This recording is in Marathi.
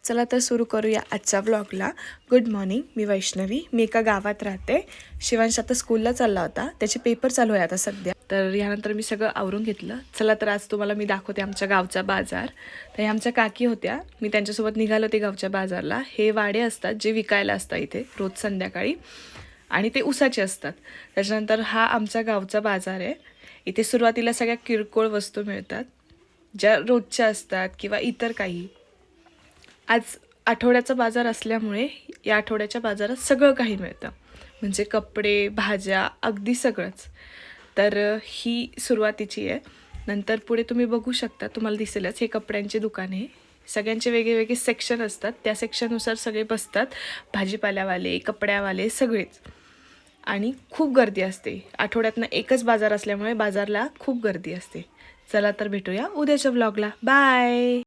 चला तर सुरू करूया आजच्या व्लॉगला. गुड मॉर्निंग, मी वैष्णवी. मी एका गावात राहते. शिवांश आता स्कूलला चालला होता, त्याचे पेपर चालू आहे आता सध्या. तर यानंतर मी सगळं आवरून घेतलं. चला तर आज तुम्हाला मी दाखवते आमच्या गावचा बाजार. तर हे आमच्या काकी होत्या, मी त्यांच्यासोबत निघालो होते गावच्या बाजारला. हे वाडे असतात जे विकायला असतात इथे रोज संध्याकाळी, आणि ते उसाचे असतात. त्याच्यानंतर हा आमच्या गावचा बाजार आहे. इथे सुरुवातीला सगळ्या किरकोळ वस्तू मिळतात ज्या रोजच्या असतात किंवा इतर काही. आज आठवड्याचा बाजार असल्यामुळे या आठवड्याच्या बाजारात सगळं काही मिळतं, म्हणजे कपडे, भाज्या, अगदी सगळंच. तर ही सुरुवातीची आहे. नंतर पुढे तुम्ही बघू शकता, तुम्हाला दिसेलच हे कपड्यांचे दुकान आहे. सगळ्यांचे वेगळे वेगळे सेक्शन असतात, त्या सेक्शननुसार सगळे बसतात, भाजीपाल्यावाले, कपड्यावाले सगळेच. आणि खूप गर्दी असते. आठवड्यातनं एकच बाजार असल्यामुळे बाजारला खूप गर्दी असते. चला तर भेटूया उद्याच्या व्लॉगला. बाय.